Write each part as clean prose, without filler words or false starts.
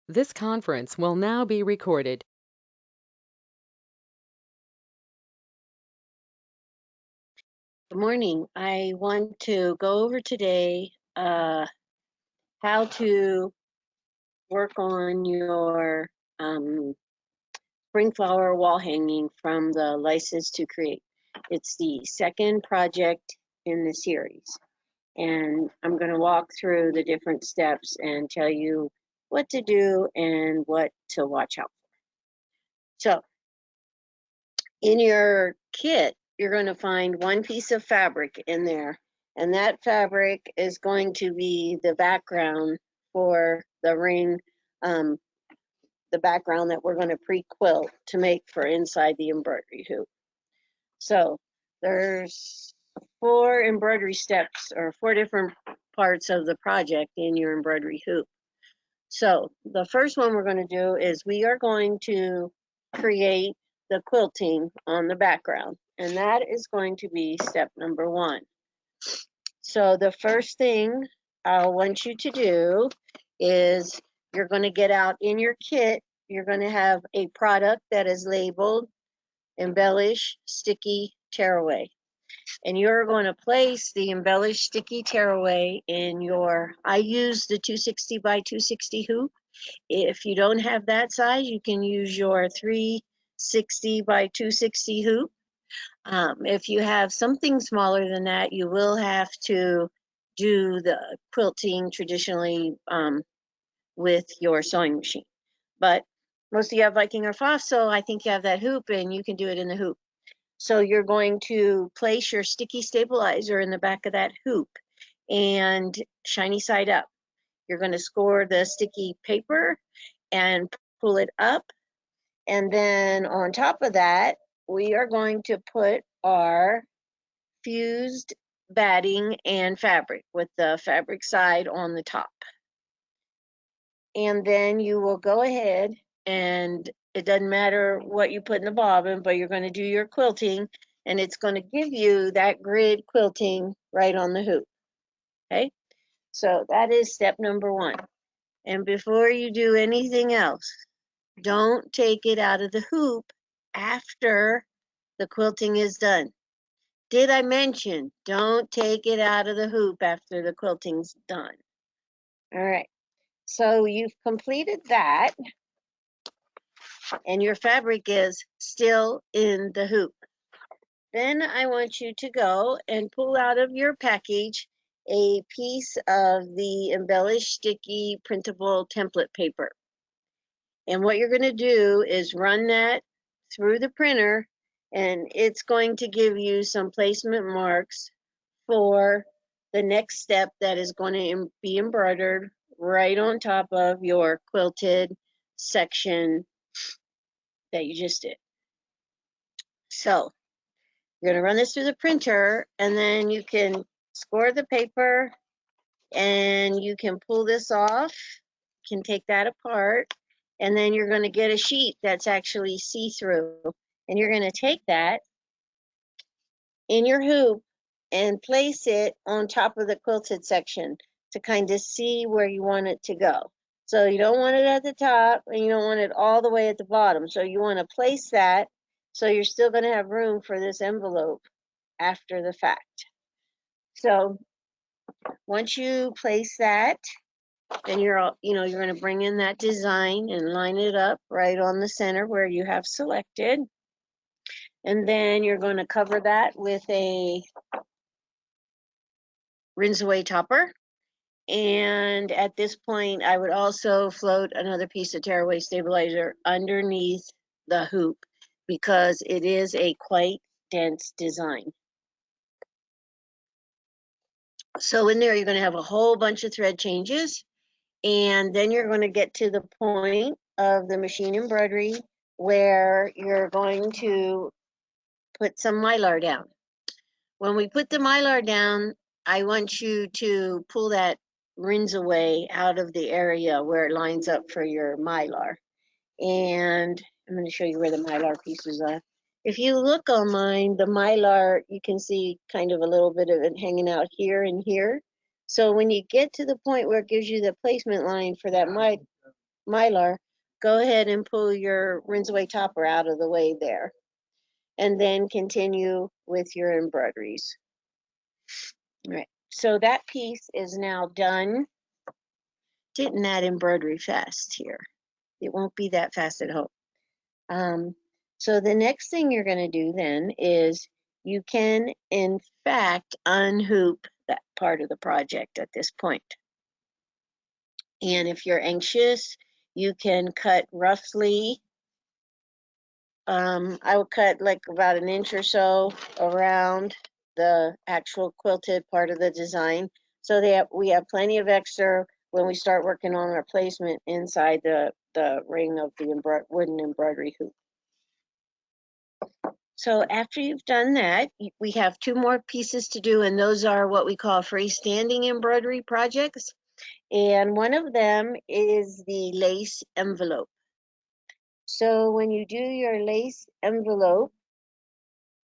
This conference will now be recorded. Good morning. I want to go over today how to work on your spring flower wall hanging from the License to Create. It's the second project in the series, and I'm going to walk through the different steps and tell you what to do and what to watch out for. So, in your kit, you're going to find one piece of fabric in there, and that fabric is going to be the background for the ring, um, the background that we're going to pre-quilt to make for inside the embroidery hoop. So there's 4 embroidery steps or 4 different parts of the project in your embroidery hoop. So the first one we're going to do is we are going to create the quilting on the background, and that is going to be step number 1. So the first thing I want you to do is you're going to get out in your kit, you're going to have a product that is labeled Embellish Sticky Tearaway. And you're going to place the embellished sticky tearaway in your, I use the 260 by 260 hoop. If you don't have that size, you can use your 360 by 260 hoop. If you have something smaller than that, you will have to do the quilting traditionally with your sewing machine. But most of you have Viking or Foss, so I think you have that hoop and you can do it in the hoop. So you're going to place your sticky stabilizer in the back of that hoop and shiny side up. You're going to score the sticky paper and pull it up. And then on top of that, we are going to put our fused batting and fabric with the fabric side on the top. And then you will go ahead, and it doesn't matter what you put in the bobbin, but you're going to do your quilting, and it's going to give you that grid quilting right on the hoop. Okay, so that is step number 1. And before you do anything else, don't take it out of the hoop after the quilting is done. Did I mention don't take it out of the hoop after the quilting's done? All right, so you've completed that, and your fabric is still in the hoop. Then I want you to go and pull out of your package a piece of the embellished sticky printable template paper. And what you're going to do is run that through the printer, and it's going to give you some placement marks for the next step that is going to be embroidered right on top of your quilted section that you just did. So you're going to run this through the printer, and then you can score the paper, and you can pull this off, you can take that apart, and then you're going to get a sheet that's actually see-through, and you're going to take that in your hoop and place it on top of the quilted section to kind of see where you want it to go. So you don't want it at the top, and you don't want it all the way at the bottom. So you want to place that so you're still going to have room for this envelope after the fact. So once you place that, then you're going to bring in that design and line it up right on the center where you have selected. And then you're going to cover that with a rinse away topper. And at this point, I would also float another piece of tearaway stabilizer underneath the hoop because it is a quite dense design. So in there, you're going to have a whole bunch of thread changes, and then you're going to get to the point of the machine embroidery where you're going to put some mylar down. When we put the mylar down, I want you to pull that rinse away out of the area where it lines up for your mylar. And I'm going to show you where the mylar pieces are. If you look on mine, the mylar, you can see kind of a little bit of it hanging out here and here. So when you get to the point where it gives you the placement line for that Mylar, go ahead and pull your rinse away topper out of the way there, and then continue with your embroideries. All right, so that piece is now done. Didn't add embroidery fast here. It won't be that fast at home. So the next thing you're going to do then is you can, in fact, unhoop that part of the project at this point. And if you're anxious, you can cut roughly, I will cut like about an inch or so around the actual quilted part of the design, so that we have plenty of extra when we start working on our placement inside the ring of the wooden embroidery hoop. So after you've done that, we have two more pieces to do, and those are what we call freestanding embroidery projects. And one of them is the lace envelope. So when you do your lace envelope,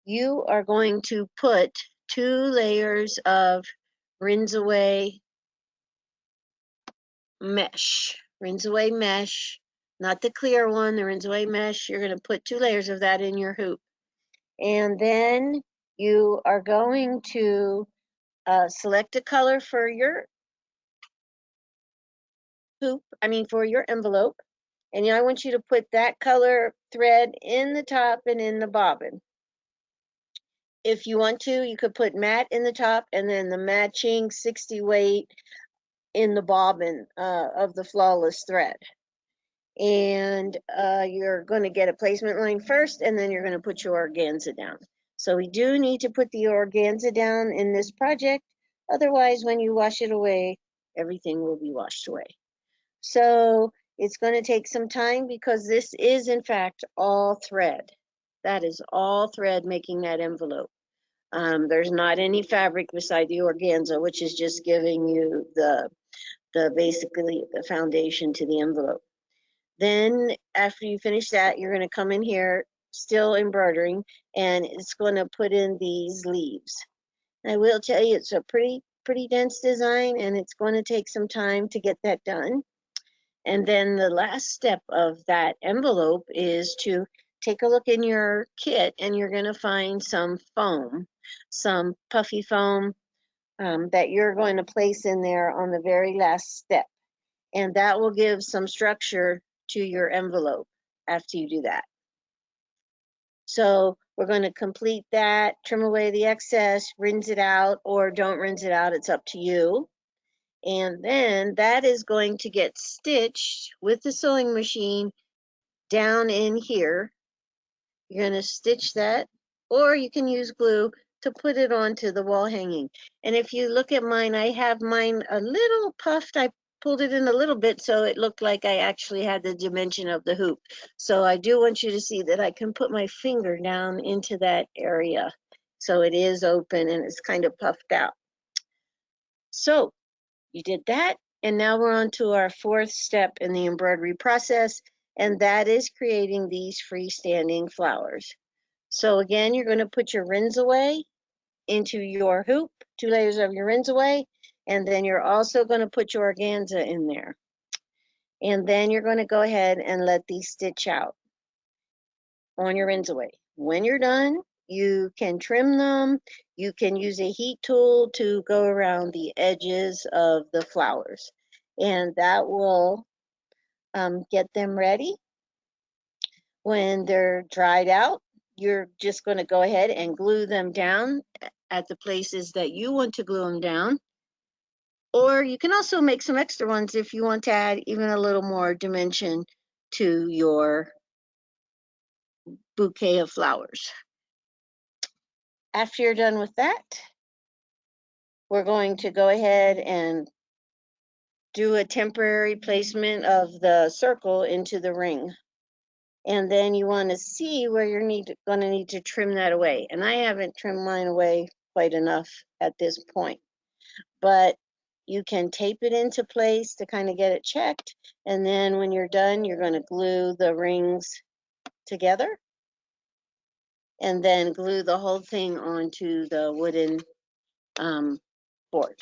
you are going to put 2 layers of rinse away mesh. Rinse away mesh, not the clear one, the rinse away mesh. You're going to put 2 layers of that in your hoop. And then you are going to select a color for your hoop, for your envelope. And I want you to put that color thread in the top and in the bobbin. If you want to, you could put matte in the top and then the matching 60 weight in the bobbin of the flawless thread. And you're going to get a placement line first, and then you're going to put your organza down. So we do need to put the organza down in this project. Otherwise, when you wash it away, everything will be washed away. So it's going to take some time because this is, in fact, all thread. That is all thread making that envelope. There's not any fabric beside the organza, which is just giving you the basically the foundation to the envelope. Then after you finish that, you're going to come in here still embroidering, and it's going to put in these leaves. I will tell you, it's a pretty dense design, and it's going to take some time to get that done. And then the last step of that envelope is to take a look in your kit, and you're going to find some foam, some puffy foam that you're going to place in there on the very last step. And that will give some structure to your envelope after you do that. So we're going to complete that, trim away the excess, rinse it out, or don't rinse it out, it's up to you. And then that is going to get stitched with the sewing machine down in here. You're going to stitch that, or you can use glue to put it onto the wall hanging. And if you look at mine, I have mine a little puffed. I pulled it in a little bit so it looked like I actually had the dimension of the hoop. So I do want you to see that I can put my finger down into that area. So it is open and it's kind of puffed out. So you did that, and now we're on to our fourth step in the embroidery process, and that is creating these freestanding flowers. So again, you're going to put your rinse away into your hoop, 2 layers of your rinse away, and then you're also going to put your organza in there. And then you're going to go ahead and let these stitch out on your rinse away. When you're done, you can trim them. You can use a heat tool to go around the edges of the flowers, and that will get them ready. When they're dried out, you're just going to go ahead and glue them down at the places that you want to glue them down. Or you can also make some extra ones if you want to add even a little more dimension to your bouquet of flowers. After you're done with that, we're going to go ahead and do a temporary placement of the circle into the ring. And then you want to see where you're going to need to trim that away. And I haven't trimmed mine away quite enough at this point. But you can tape it into place to kind of get it checked. And then when you're done, you're going to glue the rings together. And then glue the whole thing onto the wooden board.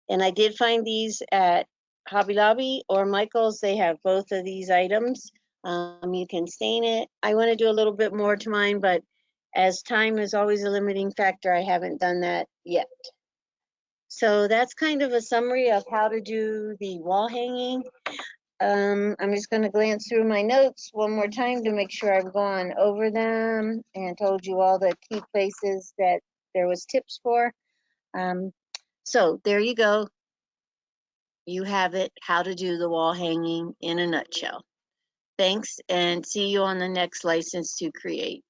And I did find these at Hobby Lobby or Michael's, they have both of these items. You can stain it. I want to do a little bit more to mine, but as time is always a limiting factor, I haven't done that yet. So that's kind of a summary of how to do the wall hanging. I'm just going to glance through my notes one more time to make sure I've gone over them and told you all the key places that there was tips for. So there you go. You have it, how to do the wall hanging in a nutshell. Thanks, and see you on the next License to Create.